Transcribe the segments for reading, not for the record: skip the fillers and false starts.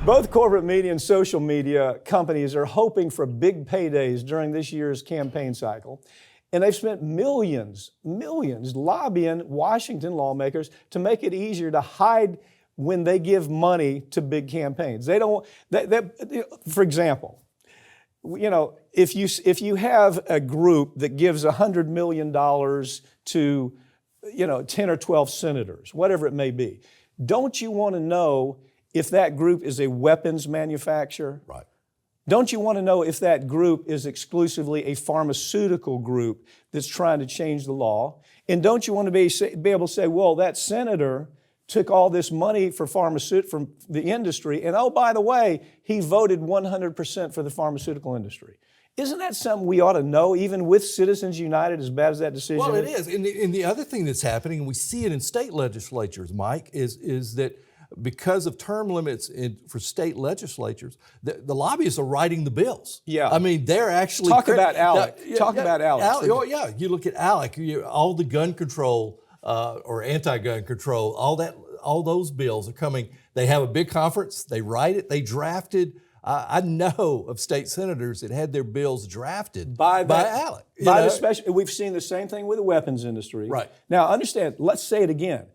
Both corporate media and social media companies are hoping for big paydays during this year's campaign cycle. And they've spent millions lobbying Washington lawmakers to make it easier to hide when they give money to big campaigns. They don't, for example, if you have a group that gives $100 million to, 10 or 12 senators, whatever it may be, don't you want to know if that group is a weapons manufacturer? Right. Don't you want to know if that group is exclusively a pharmaceutical group that's trying to change the law? And don't you want to be able to say, well, that senator took all this money from the industry, and oh, by the way, he voted 100% for the pharmaceutical industry. Isn't that something we ought to know, even with Citizens United, as bad as that decision is? Well, it is. And the other thing that's happening, and we see it in state legislatures, Mike, is that because of term limits for state legislatures, the lobbyists are writing the bills. Yeah. I mean, they're actually... Talk about ALEC. Talk about ALEC. You look at ALEC, all the gun control or anti-gun control, all those bills are coming. They have a big conference, they write it, they drafted. I know of state senators that had their bills drafted by ALEC. We've seen the same thing with the weapons industry. Right. Now, understand, let's say it again.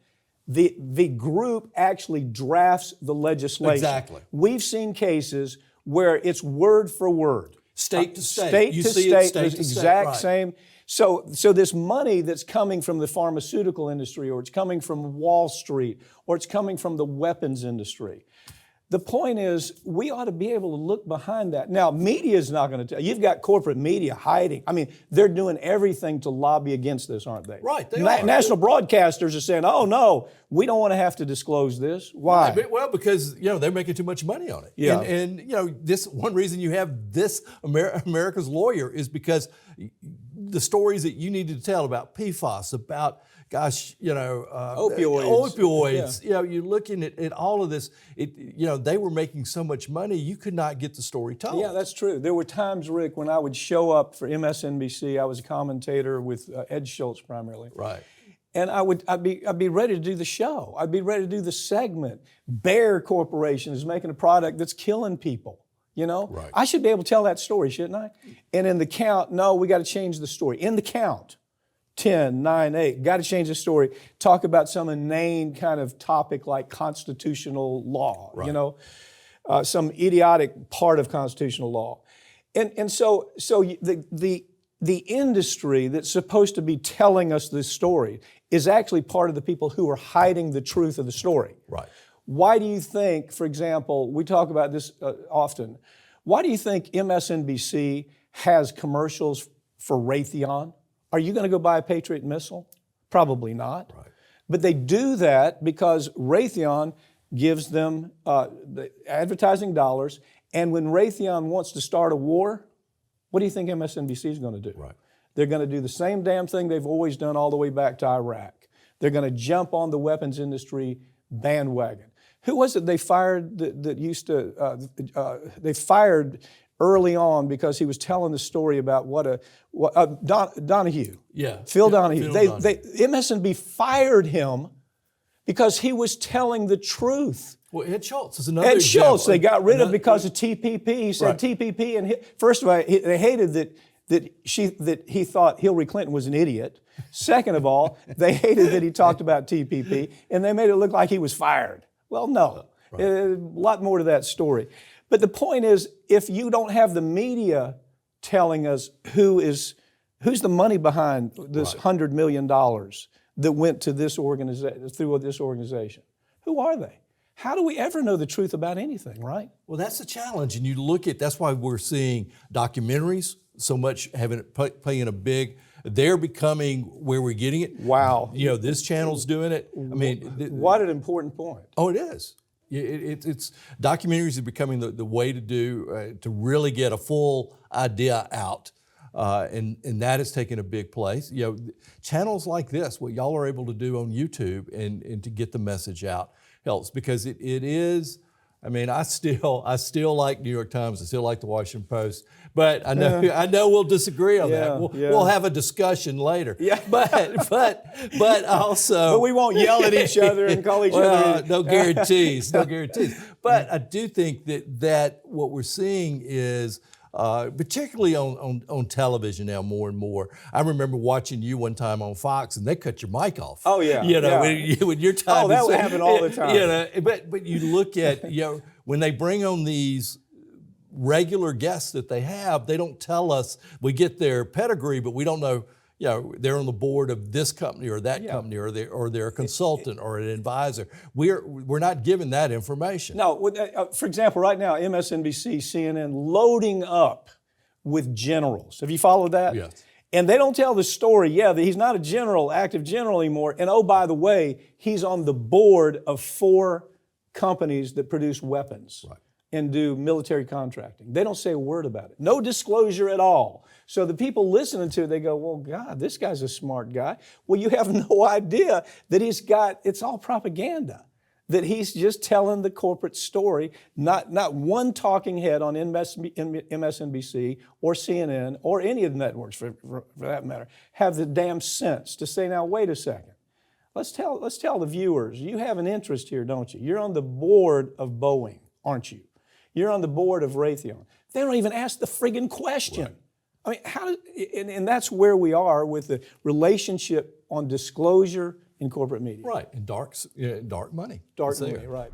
The group actually drafts the legislation. Exactly. We've seen cases where it's word for word. State to state. State You to see state, it state the to exact state. same. So this money that's coming from the pharmaceutical industry, or it's coming from Wall Street, or it's coming from the weapons industry. The point is, we ought to be able to look behind that. Now, media is not going to tell. You've got corporate media hiding. I mean, they're doing everything to lobby against this, aren't they? Right, they are. National broadcasters are saying, oh, no, we don't want to have to disclose this. Why? Well, because, they're making too much money on it. Yeah. And this one reason you have this America's Lawyer is because the stories that you need to tell about PFAS, about opioids. Yeah. You're looking at all of this. They were making so much money, you could not get the story told. Yeah, that's true. There were times, Rick, when I would show up for MSNBC. I was a commentator with Ed Schultz primarily. Right. And I'd be ready to do the show. I'd be ready to do the segment. Bayer Corporation is making a product that's killing people. Right. I should be able to tell that story, shouldn't I? And in the count, no, we got to change the story. In the count. 10, 9, 8. Got to change the story. Talk about some inane kind of topic like constitutional law, right. Some idiotic part of constitutional law. And so the industry that's supposed to be telling us this story is actually part of the people who are hiding the truth of the story. Right. Why do you think, for example, we talk about this often, why do you think MSNBC has commercials for Raytheon? Are you going to go buy a Patriot missile? Probably not. Right. But they do that because Raytheon gives them the advertising dollars, and when Raytheon wants to start a war, what do you think MSNBC is going to do? Right. They're going to do the same damn thing they've always done all the way back to Iraq. They're going to jump on the weapons industry bandwagon. Who was it they fired that used to, they fired early on because he was telling the story about Donahue. Yeah. Phil Donahue. Phil Donahue. MSNBC fired him because he was telling the truth. Well, Ed Schultz is another Ed example. Schultz, they got rid of because of TPP. He said Right. TPP, and first of all, they hated that he thought Hillary Clinton was an idiot. Second of all, they hated that he talked about TPP, and they made it look like he was fired. Well, no. Right. A lot more to that story. But the point is, if you don't have the media telling us who's the money behind this $100 million that went to this organization, through this organization, who are they? How do we ever know the truth about anything, right? Well, that's the challenge. And you look at, that's why we're seeing documentaries so much playing a big, they're becoming where we're getting it. Wow. This channel's doing it. I mean. What an important point. Oh, it is. It's documentaries are becoming the way to do, to really get a full idea out. And that has taken a big place. Channels like this, what y'all are able to do on YouTube and to get the message out helps, because it is, I mean, I still like New York Times. I still like the Washington Post. But I know we'll disagree on that. We'll have a discussion later. Yeah. But also. But we won't yell at each other and call each other. No guarantees. No guarantees. But I do think that what we're seeing is. Particularly on television now, more and more. I remember watching you one time on Fox, and they cut your mic off. Oh yeah, when your time. Oh, that would happen all the time. But you look at when they bring on these regular guests that they have, they don't tell us. We get their pedigree, but we don't know. They're on the board of this company or that company, or they're a consultant or an advisor. We're not given that information. No, for example, right now, MSNBC, CNN loading up with generals. Have you followed that? Yes. And they don't tell the story, that he's not a general, active general anymore. And oh, by the way, he's on the board of 4 companies that produce weapons. Right. And do military contracting. They don't say a word about it. No disclosure at all. So the people listening to it, they go, well, God, this guy's a smart guy. Well, you have no idea that it's all propaganda, that he's just telling the corporate story. Not one talking head on MSNBC or CNN or any of the networks, for that matter, have the damn sense to say, now, wait a second. Let's tell the viewers, you have an interest here, don't you? You're on the board of Boeing, aren't you? You're on the board of Raytheon. They don't even ask the friggin' question. Right. I mean, and that's where we are with the relationship on disclosure in corporate media. Right, and dark money. Dark money, right.